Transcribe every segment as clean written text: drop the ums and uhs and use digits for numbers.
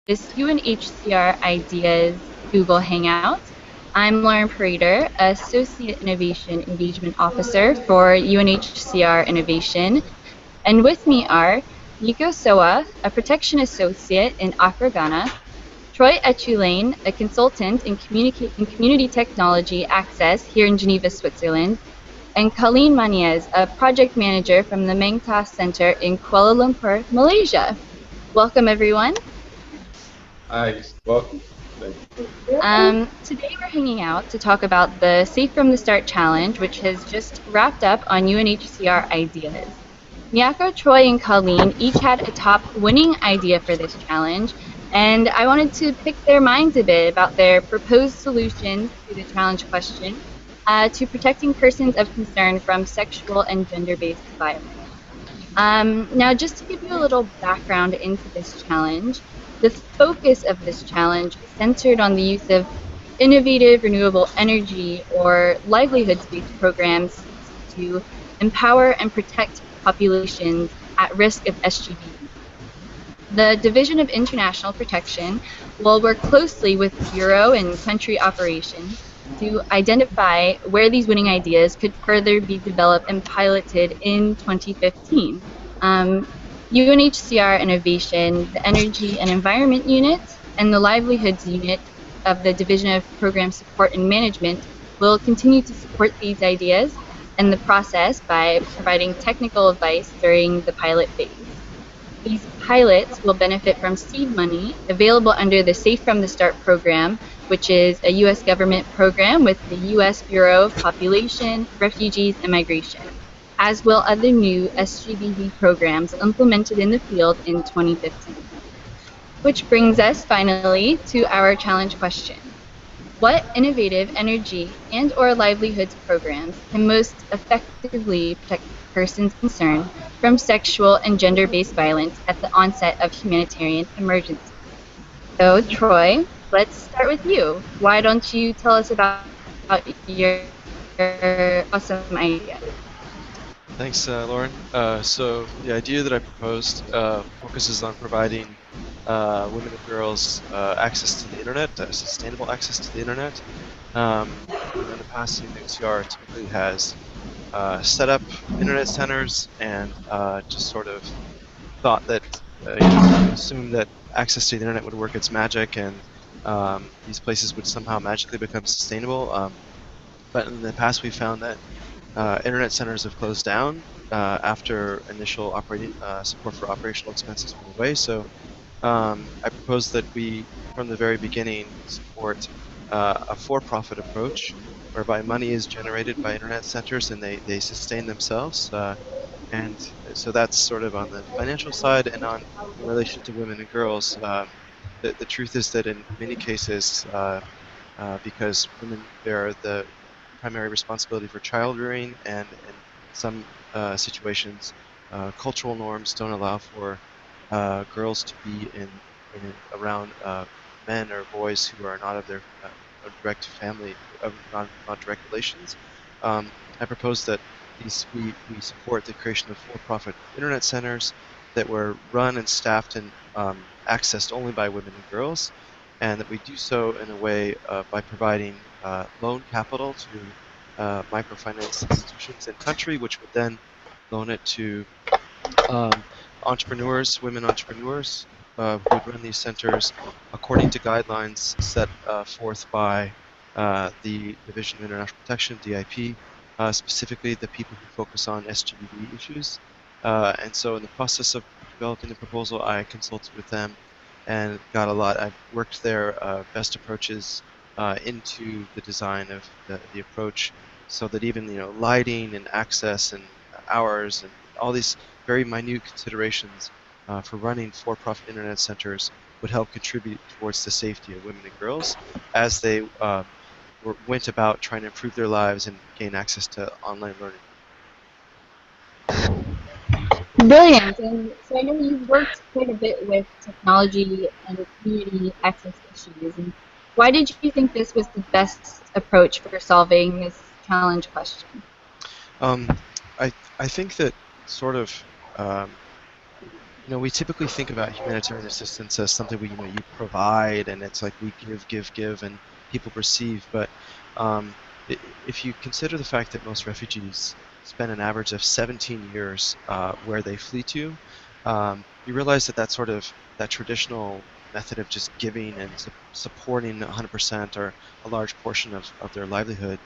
this UNHCR Ideas Google Hangout. I'm Lauren Prater, Associate Innovation Engagement Officer for UNHCR Innovation, and with me are Nico Soa, a Protection Associate in Accra, Ghana, Troy Etulain, a consultant in community technology access here in Geneva, Switzerland, and Colleen Maniez, a project manager from the Mengtas Center in Kuala Lumpur, Malaysia. Welcome, everyone. Hi, welcome. Thank Today we're hanging out to talk about the Safe from the Start Challenge, which has just wrapped up on UNHCR Ideas. Miyako, Troy, and Colleen each had a top winning idea for this challenge, and I wanted to pick their minds a bit about their proposed solutions to the challenge question to protecting persons of concern from sexual and gender-based violence. Now, just to give you a little background into this challenge, the focus of this challenge is centered on the use of innovative renewable energy or livelihoods-based programs to empower and protect populations at risk of SGB. The Division of International Protection will work closely with Bureau and country operations to identify where these winning ideas could further be developed and piloted in 2015. UNHCR Innovation, the Energy and Environment Unit, and the Livelihoods Unit of the Division of Program Support and Management will continue to support these ideas and the process by providing technical advice during the pilot phase. These pilots will benefit from seed money available under the Safe from the Start program, which is a U.S. government program with the U.S. Bureau of Population, Refugees, and Migration, as will other new SGBV programs implemented in the field in 2015. Which brings us finally to our challenge question. What innovative energy and or livelihoods programs can most effectively protect persons concerned from sexual and gender-based violence at the onset of humanitarian emergencies? So, Troy, let's start with you. Why don't you tell us about your awesome idea? Thanks, Lauren. So the idea that I proposed focuses on providing women and girls access to the internet, sustainable access to the internet. In the past, UNHCR typically has set up internet centers and just sort of thought that, assumed that access to the internet would work its magic and these places would somehow magically become sustainable. But in the past, we found that internet centers have closed down after initial operating support for operational expenses went away. So I propose that we, from the very beginning, support a for-profit approach whereby money is generated by internet centers and they sustain themselves. And so that's sort of on the financial side, and on in relation to women and girls. The truth is that in many cases, because women bear the primary responsibility for child rearing, and in some situations, cultural norms don't allow for girls to be around men or boys who are not of their direct family, of not direct relations. I propose that we support the creation of for-profit internet centers that were run and staffed and accessed only by women and girls, and that we do so in a way by providing loan capital to microfinance institutions in country, which would then loan it to entrepreneurs, women entrepreneurs, who would run these centers according to guidelines set forth by the Division of International Protection, DIP, specifically the people who focus on SGBV issues. And so in the process of developing the proposal, I consulted with them and got a lot. I've worked their best approaches into the design of the approach, so that even lighting and access and hours and all these very minute considerations for running for-profit internet centers would help contribute towards the safety of women and girls as they went about trying to improve their lives and gain access to online learning. Brilliant. And so I know you've worked quite a bit with technology and community access issues. And why did you think this was the best approach for solving this challenge question? I think that sort of we typically think about humanitarian assistance as something you provide, and it's like we give, and people receive. But if you consider the fact that most refugees spend an average of 17 years where they flee to, you realize that traditional method of just giving and supporting 100% or a large portion of their livelihood,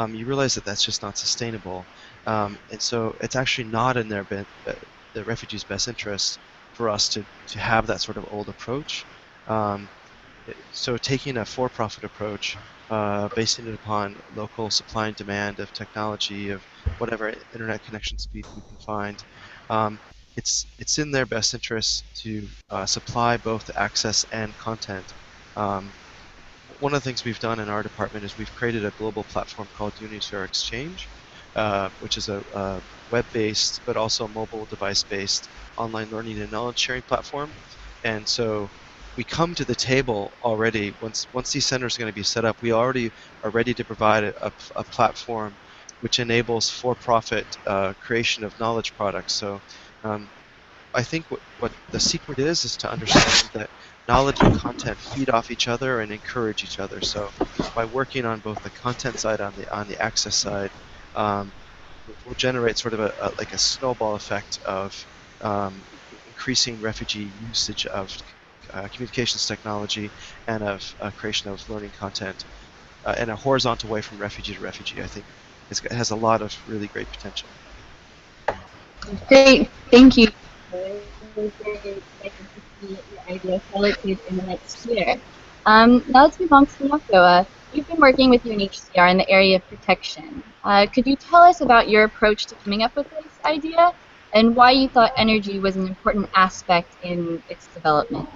you realize that that's just not sustainable. And so it's actually not in the refugees' best interest for us to have that sort of old approach. So taking a for-profit approach, basing it upon local supply and demand of technology, of whatever internet connection speed we can find, it's in their best interest to supply both access and content. One of the things we've done in our department is we've created a global platform called UNHCR Exchange, which is a web-based but also mobile device-based online learning and knowledge sharing platform. And so we come to the table already, once these centers are going to be set up, we already are ready to provide a platform which enables for-profit creation of knowledge products. So I think what the secret is to understand that knowledge and content feed off each other and encourage each other. So by working on both the content side on the access side, we'll generate sort of like a snowball effect of increasing refugee usage of communications technology and of creation of learning content in a horizontal way from refugee to refugee. I think it has a lot of really great potential. Great, thank you. Very excited to see your ideas piloted in the next year. Now let's move on to Miyako. You've been working with UNHCR in the area of protection. Could you tell us about your approach to coming up with this idea and why you thought energy was an important aspect in its development?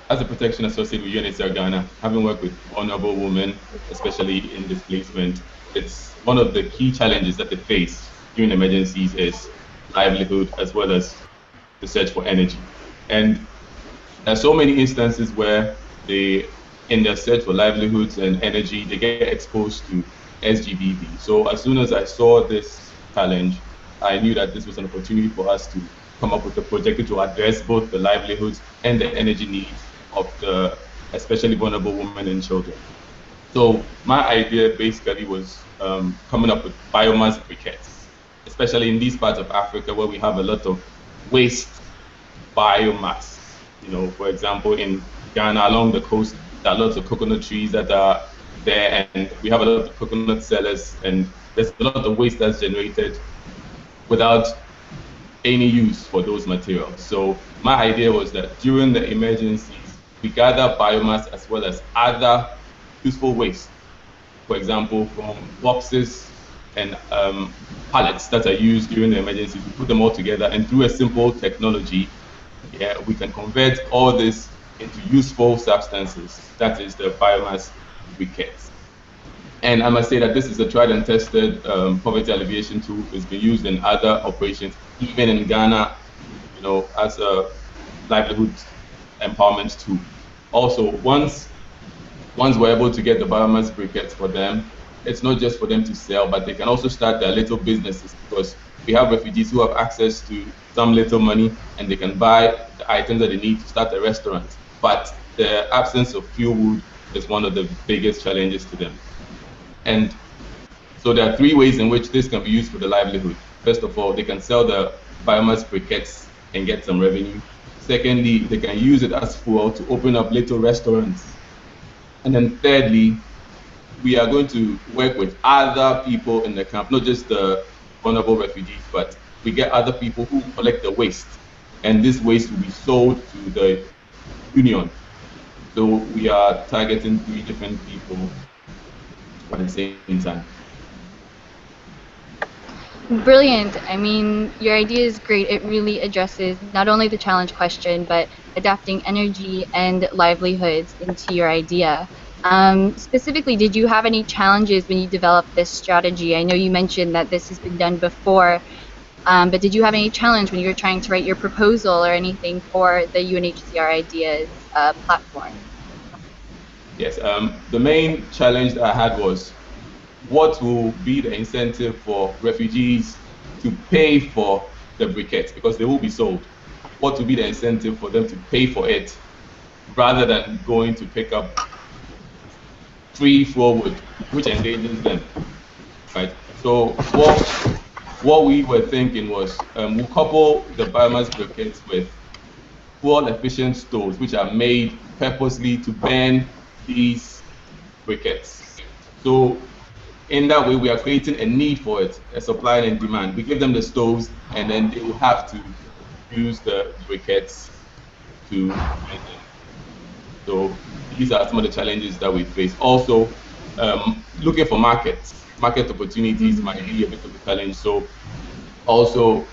As a protection associate with UNHCR Ghana, having worked with vulnerable women, especially in displacement, it's one of the key challenges that they face during emergencies is livelihood as well as the search for energy. And there are so many instances where they, in their search for livelihoods and energy, they get exposed to SGBV. So as soon as I saw this challenge, I knew that this was an opportunity for us to come up with a project to address both the livelihoods and the energy needs of the especially vulnerable women and children. So my idea basically was coming up with biomass briquettes, especially in these parts of Africa where we have a lot of waste biomass. For example, in Ghana along the coast, there are lots of coconut trees that are there, and we have a lot of coconut sellers, and there's a lot of waste that's generated without any use for those materials. So my idea was that during the emergencies, we gather biomass as well as other useful waste. For example, from boxes and pallets that are used during the emergencies, we put them all together, and through a simple technology, we can convert all this into useful substances. That is the biomass briquettes. And I must say that this is a tried and tested poverty alleviation tool. It's been used in other operations, even in Ghana, as a livelihood empowerment tool. Also, once we're able to get the biomass briquettes for them, it's not just for them to sell, but they can also start their little businesses, because we have refugees who have access to some little money and they can buy the items that they need to start a restaurant. But the absence of fuel wood is one of the biggest challenges to them. And so there are three ways in which this can be used for the livelihood. First of all, they can sell the biomass briquettes and get some revenue. Secondly, they can use it as fuel to open up little restaurants. And then thirdly, we are going to work with other people in the camp, not just the vulnerable refugees, but we get other people who collect the waste. And this waste will be sold to the union. So we are targeting 3 different people at the same time. Brilliant. I mean, your idea is great. It really addresses not only the challenge question, but adapting energy and livelihoods into your idea. Specifically, did you have any challenges when you developed this strategy? I know you mentioned that this has been done before, but did you have any challenge when you were trying to write your proposal or anything for the UNHCR Ideas platform? Yes, the main challenge that I had was what will be the incentive for refugees to pay for the briquettes, because they will be sold. What will be the incentive for them to pay for it rather than going to pick up free forward, which endangers them, right? So what we were thinking was we'll couple the biomass briquettes with fuel efficient stoves, which are made purposely to burn these briquettes. So in that way, we are creating a need for it, a supply and demand. We give them the stoves, and then they will have to use the briquettes to burn them. So these are some of the challenges that we face. Also, looking for market opportunities might be a bit of a challenge. So also,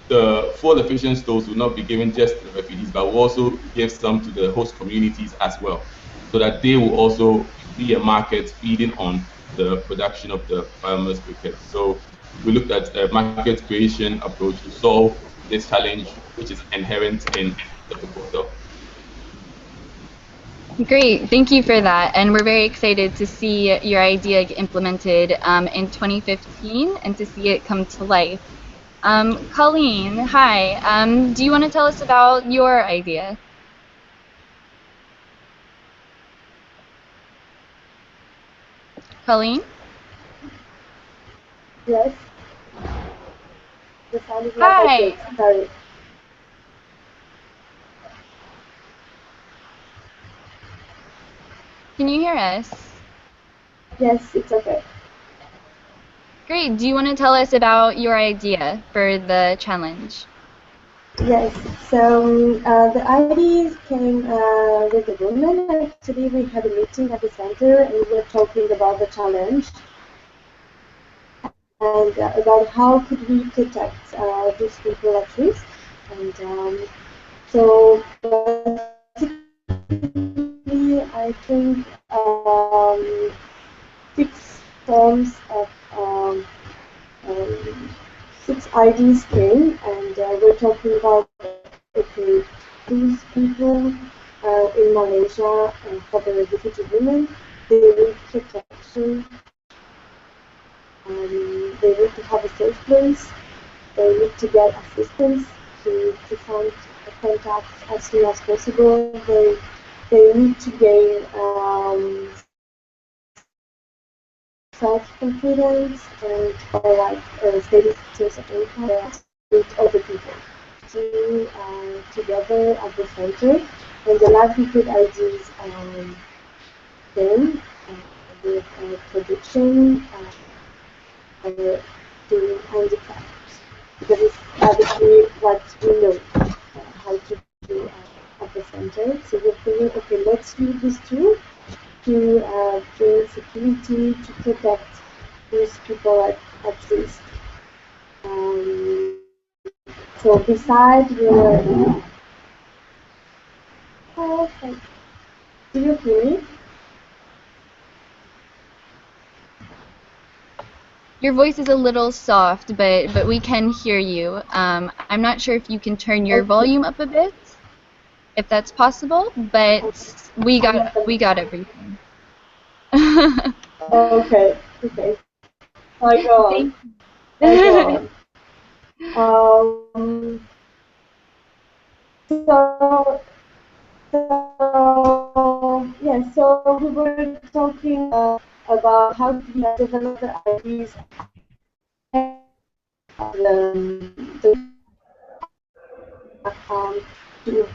the fuel efficient stoves will not be given just to the refugees, but will also give some to the host communities as well, so that they will also be a market feeding on the production of the biomass briquettes. So we looked at a market creation approach to solve this challenge, which is inherent in the proposal. Great, thank you for that. And we're very excited to see your idea get implemented in 2015 and to see it come to life. Colleen, hi. Do you want to tell us about your idea? Colleen? Yes. The sound is not Hi. that good. Sorry. Can you hear us? Yes, it's okay. Great. Do you want to tell us about your idea for the challenge? Yes. So the ideas came with the women. Actually, we had a meeting at the center, and we were talking about the challenge and about how could we protect these people at risk. And so basically, I think 6 forms of 6 ideas came, and we're talking about, okay, these people in Malaysia, for the refugee women, they need protection, they need to have a safe place, they need to get assistance to find contacts as soon as possible, they need to gain self-confidence and like steady source of income with other people to together at the center, and the livelihood ideas came with production doing handicrafts, because it's basically what we know how to do at the center. So we're thinking, okay, let's use this tool to gain security, to protect these people at risk. So besides the do you hear me? Your voice is a little soft, but we can hear you. I'm not sure if you can turn your volume up a bit, if that's possible, but we got everything. Okay. I go on. Yeah, so we were talking about how to develop the ideas to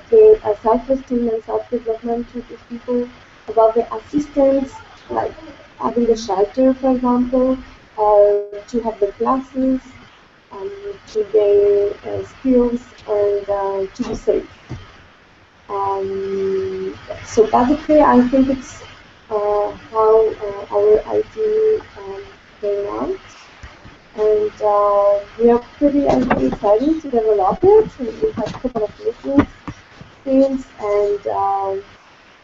create a self-esteem and self-development to these people, about the assistance, like having a shelter, for example, or to have the classes, to gain skills, and to be safe. So basically, I think it's how our idea came out, and we are pretty excited to develop it. We have a couple of meetings since, and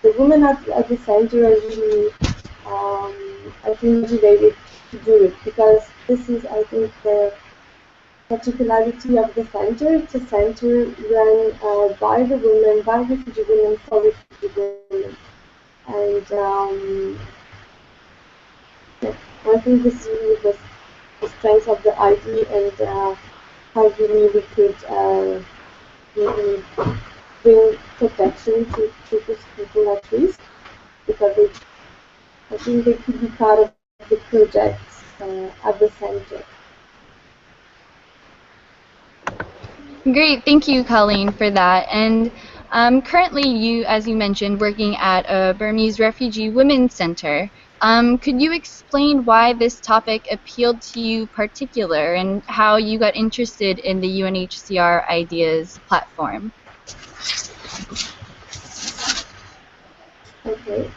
the women at the center are really, I think, motivated to do it, because this is, I think, the particularity of the center. It's a center run by the women, by refugee women, for refugee women. And yeah, I think this is really the strength of the ID and how really we could really bring protection to those people at risk, because I think they could be part of the projects at the center. Great, thank you, Colleen, for that. And currently, you, as you mentioned, working at a Burmese Refugee Women's Center. Could you explain why this topic appealed to you particular and how you got interested in the UNHCR Ideas platform? Okay.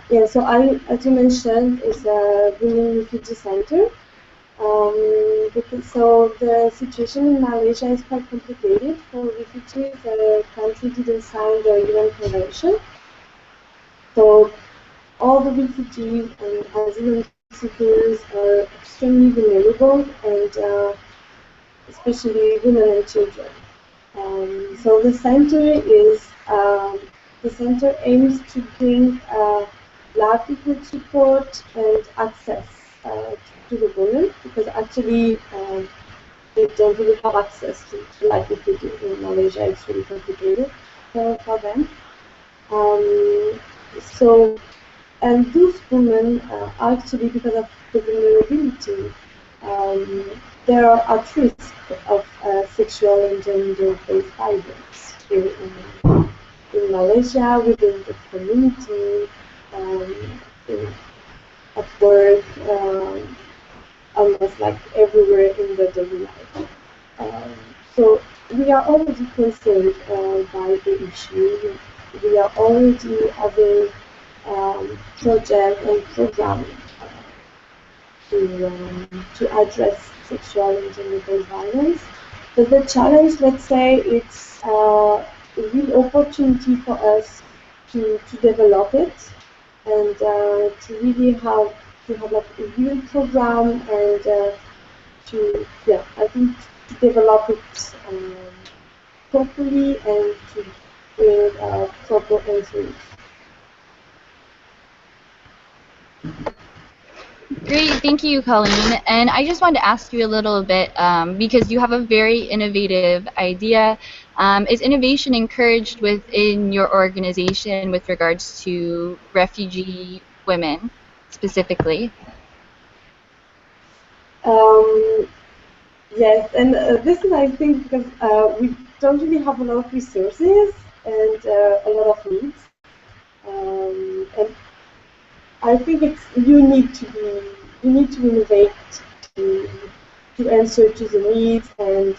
Yeah. So as you mentioned, is a women refugee center. So the situation in Malaysia is quite complicated for refugees. The country didn't sign the UN Convention, so all the refugees and asylum seekers are extremely vulnerable, and especially women and children. So the center aims to bring livelihood support and access to the women, because actually they don't really have access to livelihood in Malaysia. It's really complicated for them. So, and those women actually, because of the vulnerability, um, they are at risk of sexual and gender-based violence here in Malaysia, within the community, um, in, at work, almost like everywhere in the daily life. So we are already concerned by the issue. We are already having project and program to address sexual and gender-based violence. But the challenge, let's say, it's a real opportunity for us to develop it and to really have like a real program and I think to develop it properly and to bring proper answers. Great, thank you, Colleen. And I just wanted to ask you a little bit, because you have a very innovative idea. Is innovation encouraged within your organization with regards to refugee women specifically? Yes, and this is, I think, because we don't really have a lot of resources and a lot of needs. And I think you need to innovate to to answer to the needs and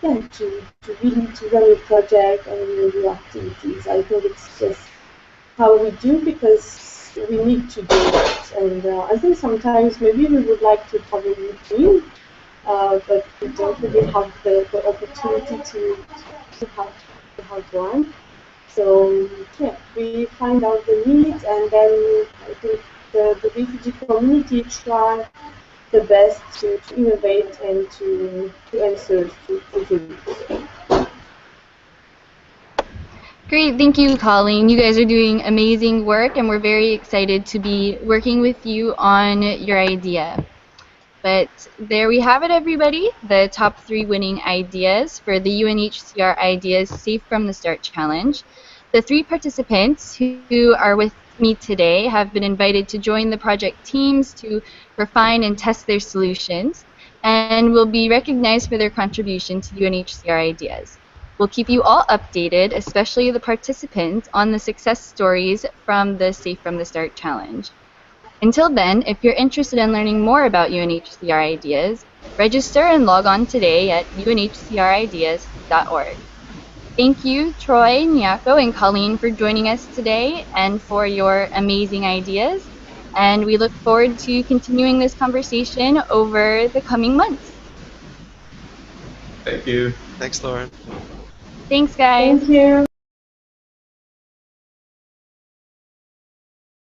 yeah, to really to run a project and really do activities. I think it's just how we do, because we need to do it. And I think sometimes maybe we would like to have a routine, but we don't really have the opportunity to have one. So yeah, we find out the needs, and then I think the refugee community try the best to innovate and to answer to the needs. Great, thank you, Colleen. You guys are doing amazing work, and we're very excited to be working with you on your idea. But there we have it, everybody. The top 3 winning ideas for the UNHCR Ideas Safe from the Start Challenge. The 3 participants who are with me today have been invited to join the project teams to refine and test their solutions, and will be recognized for their contribution to UNHCR Ideas. We'll keep you all updated, especially the participants, on the success stories from the Safe from the Start Challenge. Until then, if you're interested in learning more about UNHCR Ideas, register and log on today at unhcrideas.org. Thank you, Troy, Nyako, and Colleen for joining us today and for your amazing ideas. And we look forward to continuing this conversation over the coming months. Thank you. Thanks, Lauren. Thanks, guys. Thank you.